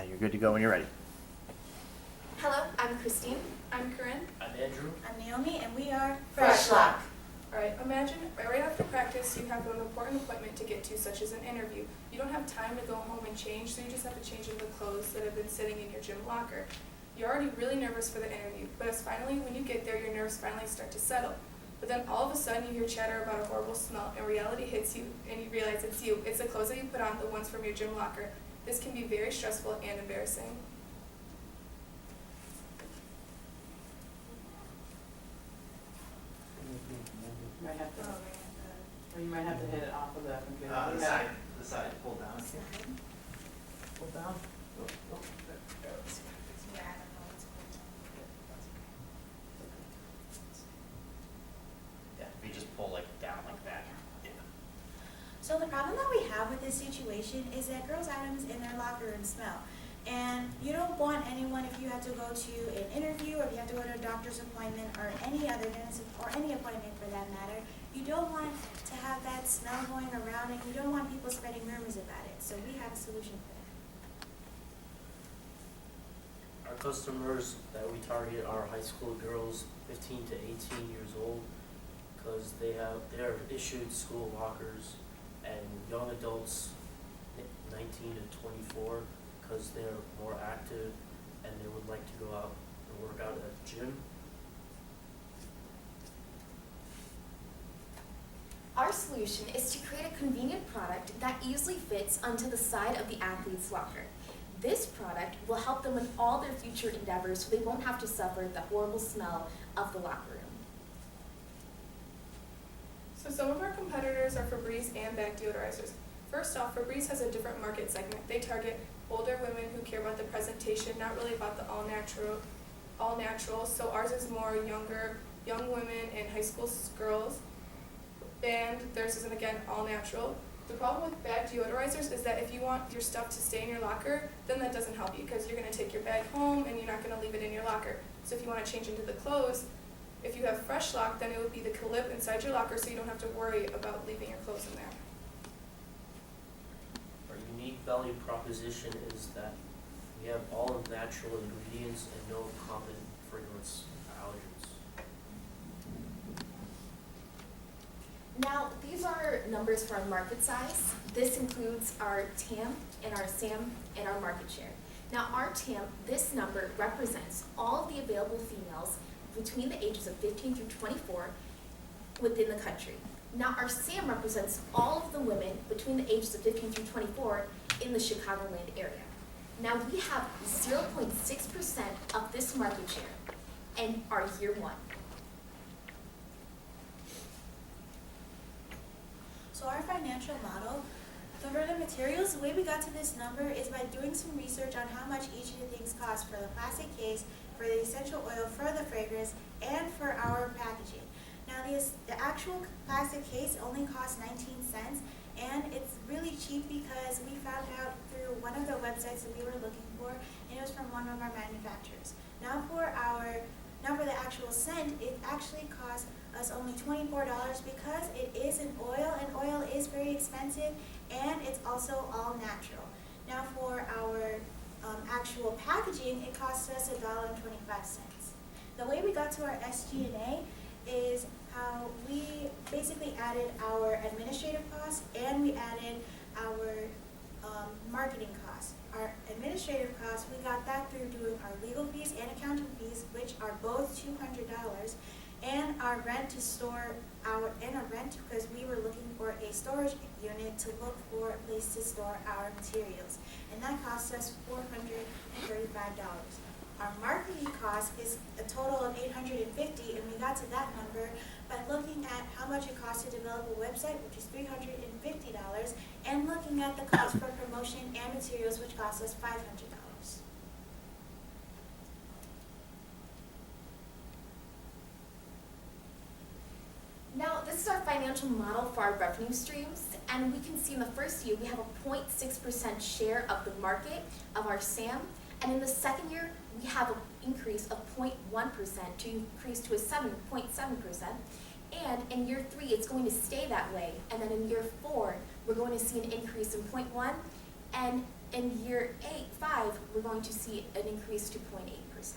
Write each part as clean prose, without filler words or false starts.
You're good to go when you're ready. Hello, I'm Christine. I'm Corinne. I'm Andrew. I'm Naomi, and we are Freshlock. Alright, imagine right after practice you have an important appointment to get to, such as an interview. You don't have time to go home and change, so you just have to change into the clothes that have been sitting in your gym locker. You're already really nervous for the interview, but as finally, when you get there, your nerves finally start to settle. But then all of a sudden you hear chatter about a horrible smell, and reality hits you, and you realize it's you. It's the clothes that you put on, the ones from your gym locker. This can be very stressful and embarrassing. You might have to, or you might have to hit it off of the computer. The side, pull down. Pull down. Yeah, if you just pull like down like that. So the problem that we have with this situation is that girls' items in their locker room smell. And you don't want anyone, if you have to go to an interview or if you have to go to a doctor's appointment or any other dentist or any appointment for that matter, you don't want to have that smell going around and you don't want people spreading rumors about it. So we have a solution for that. Our customers that we target are high school girls 15 to 18 years old because they're issued school lockers, and young adults 19 to 24 because they're more active and they would like to go out and work out at the gym. Our solution is to create a convenient product that easily fits onto the side of the athlete's locker. This product will help them with all their future endeavors so they won't have to suffer the horrible smell of the locker room. So some of our competitors are Febreze and bag deodorizers. First off, Febreze has a different market segment. They target older women who care about the presentation, not really about the all natural. So ours is more young women and high school girls. And theirs is, again, all natural. The problem with bag deodorizers is that if you want your stuff to stay in your locker, then that doesn't help you because you're going to take your bag home and you're not going to leave it in your locker. So if you want to change into the clothes, if you have Freshlock, then it would be the clip inside your locker so you don't have to worry about leaving your clothes in there. Our unique value proposition is that we have all natural ingredients and no common fragrance allergens. Now, these are numbers for our market size. This includes our TAM and our SAM and our market share. Now, our TAM, this number represents all of the available females between the ages of 15 through 24 within the country. Now, our SAM represents all of the women between the ages of 15 through 24 in the Chicagoland area. Now, we have 0.6% of this market share and are year one. So our financial model, for the materials, the way we got to this number is by doing some research on how much each of the things cost for the plastic case, for the essential oil, for the fragrance, and for our packaging. Now the actual plastic case only costs 19 cents, and it's really cheap because we found out through one of the websites that we were looking for, and it was from one of our manufacturers. Now for the actual scent, it actually costs us only $24 because it is an oil, and oil is very expensive, and it's also all natural. Now for our actual packaging, it costs us $1.25. The way we got to our SG&A is how we basically added our administrative costs and we added our marketing costs. Our administrative costs, we got that through doing our legal fees and accounting fees, which are both $200, and our rent to store because we were looking for a storage unit to look for a place to store our materials, and that cost us $435. Our marketing cost is a total of $850, and we got to that number by looking at how much it costs to develop a website, which is $350, and looking at the cost for promotion and materials, which cost us $500. Now, this is our financial model for our revenue streams, and we can see in the first year we have a 0.6% share of the market of our SAM, and in the second year we have an increase of 0.1% to increase to a 7.7%, and in year 3 it's going to stay that way, and then in year 4 we're going to see an increase in 0.1, and in year 5 we're going to see an increase to 0.8%.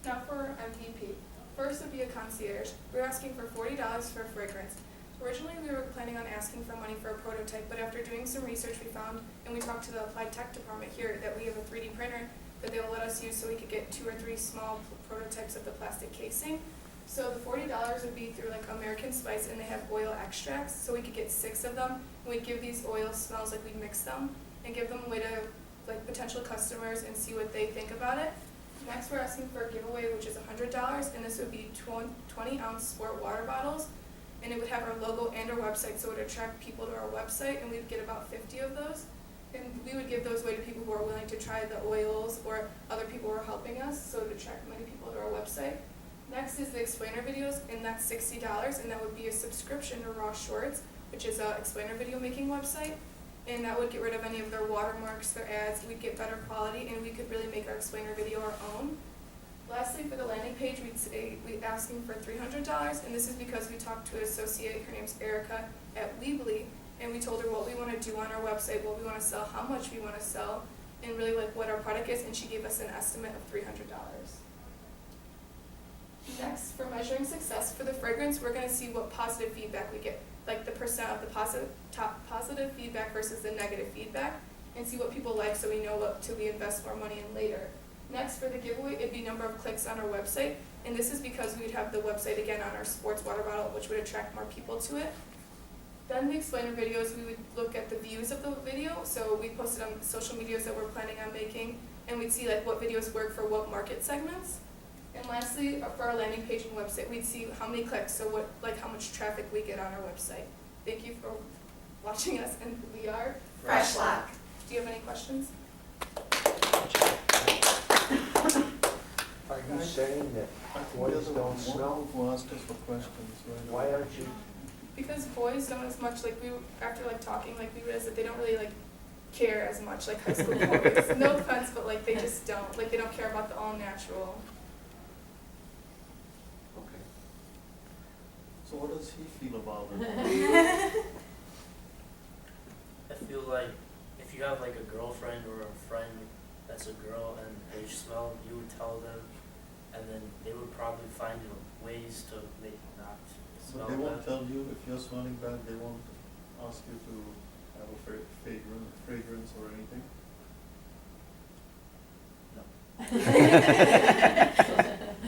Now for MVP. First would be a concierge. We're asking for $40 for a fragrance. Originally, we were planning on asking for money for a prototype, but after doing some research, we found, and we talked to the applied tech department here, that we have a 3D printer that they will let us use so we could get 2 or 3 small prototypes of the plastic casing. So the $40 would be through like American Spice, and they have oil extracts, so we could get 6 of them, and we'd give these oil smells, like we'd mix them, and give them away to like potential customers and see what they think about it. Next, we're asking for a giveaway, which is $100, and this would be 20-ounce sport water bottles, and it would have our logo and our website, so it would attract people to our website, and we would get about 50 of those. And we would give those away to people who are willing to try the oils, or other people who are helping us, so it would attract many people to our website. Next is the explainer videos, and that's $60, and that would be a subscription to Raw Shorts, which is an explainer video making website. And that would get rid of any of their watermarks, their ads. We'd get better quality, and we could really make our explainer video our own. Lastly, for the landing page, we're asking for $300, and this is because we talked to an associate, her name's Erica, at Weebly, and we told her what we want to do on our website, what we want to sell, how much we want to sell, and really like what our product is, and she gave us an estimate of $300. Next, for measuring success for the fragrance, we're going to see what positive feedback we get, like the percent of the positive feedback versus the negative feedback, and see what people like so we know what to invest more money in later. Next, for the giveaway, it'd be number of clicks on our website, and this is because we'd have the website again on our sports water bottle, which would attract more people to it. Then the explainer videos, we would look at the views of the video, so we posted on social medias that we're planning on making, and we'd see like what videos work for what market segments. And lastly, for our landing page and website, we'd see how many clicks, so what, like how much traffic we get on our website. Thank you for watching us, and we are Fresh Lock. Do you have any questions? Are you saying that boys don't smell? Who asked us for questions, right? Why aren't you? Because boys don't as much, like we, after like talking, like we realized that they don't really like care as much like high school boys. No offense, but like they just don't, like they don't care about the all natural. Okay. So what does he feel about it? I feel like if you have like a girlfriend or a friend that's a girl and they smell, you would tell them, and then they would probably find ways to make not So smell they won't bad. tell you if you're smelling bad, they won't ask you to have a fragrance or anything?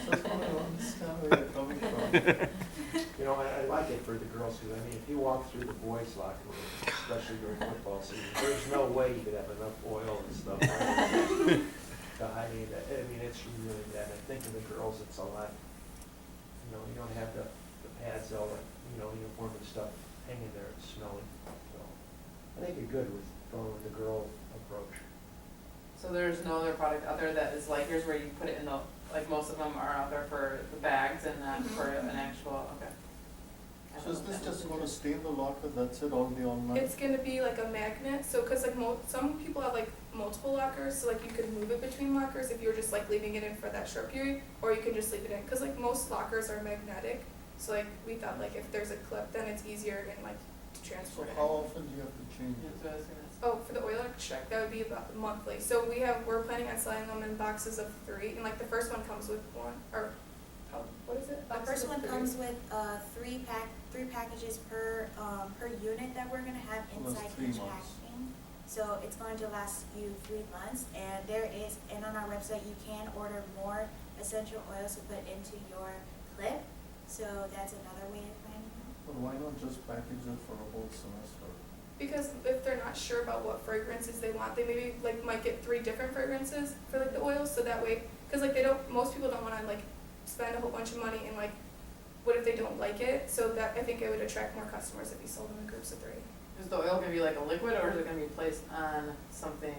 Just want to understand where you're coming from. You know, I like it for the girls, because I mean, if you walk through the boys' locker room, especially during football season, there's no way you could have enough oil and stuff to hide any of that. I mean, it's really bad. I think of the girls, it's a lot, you know, you don't have the pads all, you know, uniform and stuff hanging there, it's smelling. So I think you're good with going with the girl approach. So there's no other product out there that is like yours where you put it in the, like most of them are out there for the bags and not for an actual, okay. So is this just going to stay in the locker, that's it, all the online? It's gonna be like a magnet, so cause like some people have like multiple lockers, so like you could move it between lockers if you're just like leaving it in for that short period, or you can just leave it in, cause like most lockers are magnetic, so like we thought like if there's a clip, then it's easier and like to So transport it. how often do you have to change That's it? what I was gonna ask. Oh, for the oil extract, that would be about monthly. So we're planning on selling them in boxes of 3, and like the first one comes with one, or how, what is it? The Boxes first of one 3. comes with three packages per unit that we're gonna have Plus inside 3 each months. packaging. So it's going to last you 3 months, and on our website you can order more essential oils to put into your clip. So that's another way to find them. But why not just package it for a whole semester? Because if they're not sure about what fragrances they want, they maybe like might get 3 different fragrances for like the oils, so that way, cause like most people don't wanna like spend a whole bunch of money and like, what if they don't like it? So that, I think it would attract more customers if you sold them in groups of 3. Is the oil gonna be like a liquid or is it gonna be placed on something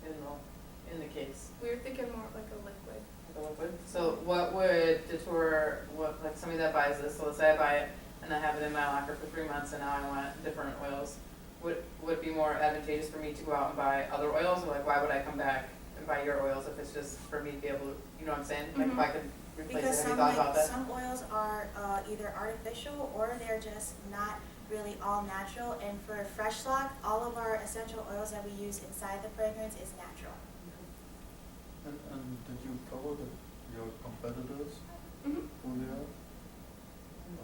in the case? We were thinking more of like a liquid. Like a liquid? So what would deter, like somebody that buys this, so let's say I buy it and I have it in my locker for 3 months and now I want different oils. Would it be more advantageous for me to go out and buy other oils, or like why would I come back and buy your oils if it's just for me to be able to, you know what I'm saying? Like if I could replace Because it, have you thought about that? some oils are either artificial or they're just not really all natural. And for Fresh Lock, all of our essential oils that we use inside the fragrance is natural. And did you cover your competitors, Mhm. who they are?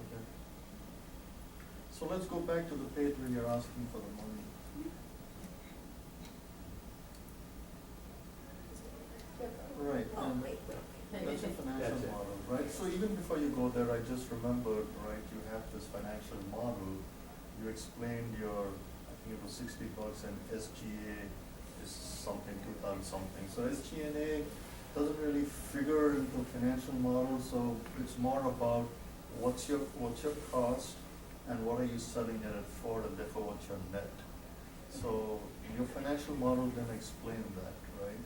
Okay. So let's go back to the page where you're asking for the money. Right, Oh, and wait. that's a financial That's it. model, right? So even before you go there, I just remembered, right, you have this financial model. You explained your, I think it was $60 and SGA is something, 2,000 something. So SG&A doesn't really figure into financial model, so it's more about what's your cost and what are you selling it for, and therefore what's your net. So your financial model then explain that, right,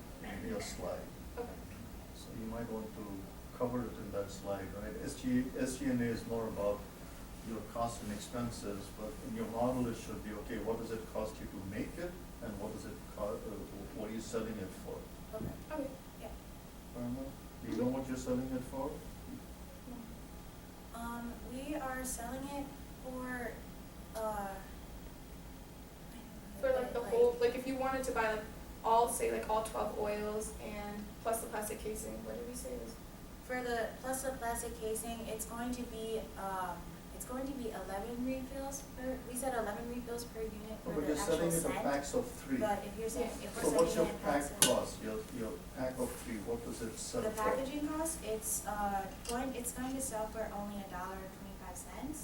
in your slide. Okay. So you might want to cover it in that slide, right? SG&A is more about your costs and expenses, but in your model it should be, okay, what does it cost you to make it, and what does it cost, what are you selling it for? Okay. Okay. Fair enough? Do you know what you're selling it for? We are selling it for, For like the whole, like if you wanted to buy like all, say like all 12 oils and plus the plastic casing, what did we say it was? For the, plus the plastic casing, it's going to be 11 refills per, we said 11 refills per unit Oh, for but the you're selling actual it in scent. packs of 3. But if you're saying, if So we're what's selling your it in pack packs of, cost, your pack of 3, what does it sell the for? packaging cost, it's going to sell for only $1.25.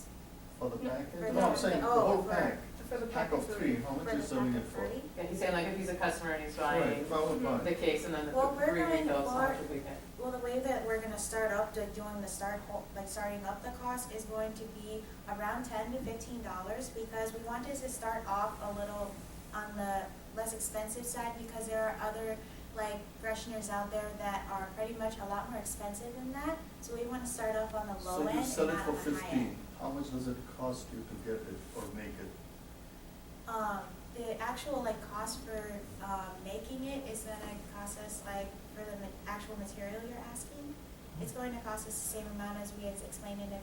For the No, package? for No, I'm the- saying the oh, whole for- pack, For the pack of 3, how much For are you the selling pack it of for? 30. Yeah, he's saying like if he's a customer and he's Right, buying if I would buy. the case and then the Well, we're 3 going refills, how for- much would we pay? Well, the way that we're gonna start up, doing the starting up the cost is going to be around $10 to $15, because we wanted to start off a little on the less expensive side, because there are other like fresheners out there that are pretty much a lot more expensive than that. So we wanna start off on the low So end you and sell it not for on the high end. 15, how much does it cost you to get it or make it? The actual like cost for making it is gonna cost us, like, for the actual material you're asking, it's going to cost us the same amount as we had explained in the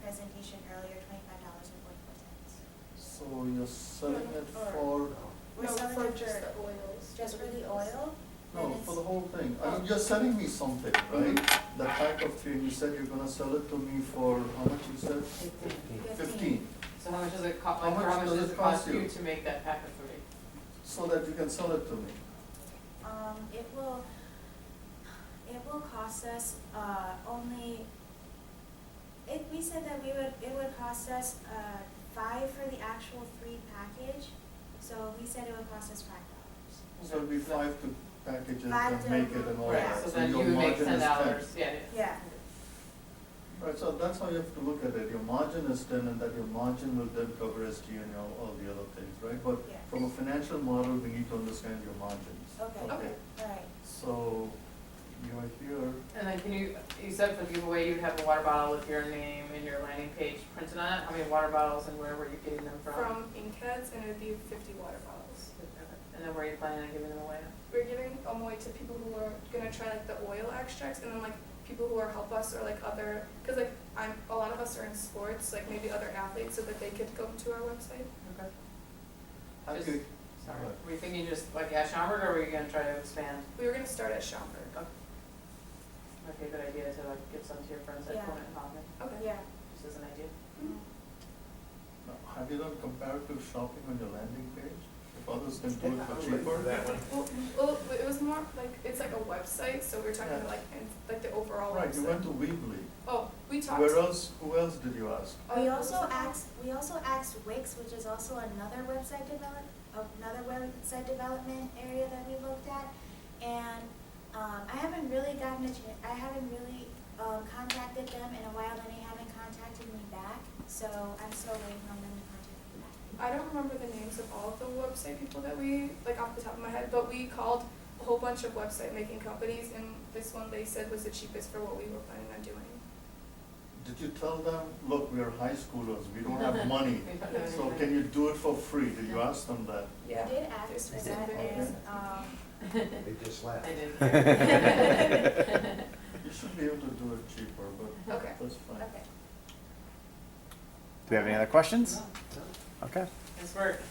presentation earlier, $25.44. So you're selling it Or- for, We're No, selling for it just for, the oils. just for the refills. oil, no, then for the it's, whole thing. I mean, you're selling me something, right? The pack of 3, and you said you're gonna sell it to me for, how much you said? 15. So how much does it cost, How like, much how much does does it it cost cost you? you to make that pack of 3? So that you can sell it to me. it will cost us, only, we said that it would cost us, $5 for the actual 3 package, so we said it would cost us $5. So it'll be 5 to package it Five and to- make it and all yeah. that. So then you your would make margin is $10, yeah, Yeah, Right, so that's how you have to look at it. Your margin is 10, and that your margin will then cover SG and all the other things, right? But yeah, from a financial model, we need to understand your margins. okay, Okay. alright. So you are here, And then you said for the giveaway, you'd have a water bottle with your name and your landing page printed on it. How many water bottles and where were you getting them from? From Inkheads, and it would be 50 water bottles. And then where are you planning on giving them away? We're giving them away to people who are gonna try like the oil extracts, and then like people who are help us or like other, cause like a lot of us are in sports, like maybe other athletes, so that they could go to our website. Okay. I Just- could, Sorry. Right. Were you thinking just like at Schaumburg, or were you gonna try to expand? We were gonna start at Schaumburg. Might be a good idea to like give some to your friends at Yeah. Clement and Hoffman, Okay. Yeah. just as an idea. now, have you done comparative shopping on your landing page? If others can do it for cheaper? That one. Well, it was more like, it's like a website, so we're talking Yeah. like, in, like the overall Right, you went website. to Weebly. Oh, we talked. Who else did you ask? We also asked Wix, which is also another website development area that we looked at. And, I haven't really contacted them in a while, and they haven't contacted me back, so I'm still waiting on them to contact me back. I don't remember the names of all of the website people that we, like off the top of my head, but we called a whole bunch of website making companies, and this one they said was the cheapest for what we were planning on doing. Did you tell them, look, we are high schoolers, we don't have money, We don't have any so money. can you do it for free? Did you ask them that? Yeah. We did ask There's for that, specific- and, They just laughed. I did. You should be able to do it cheaper, but Okay. that's fine. okay. we have any other questions? Okay. Nice work.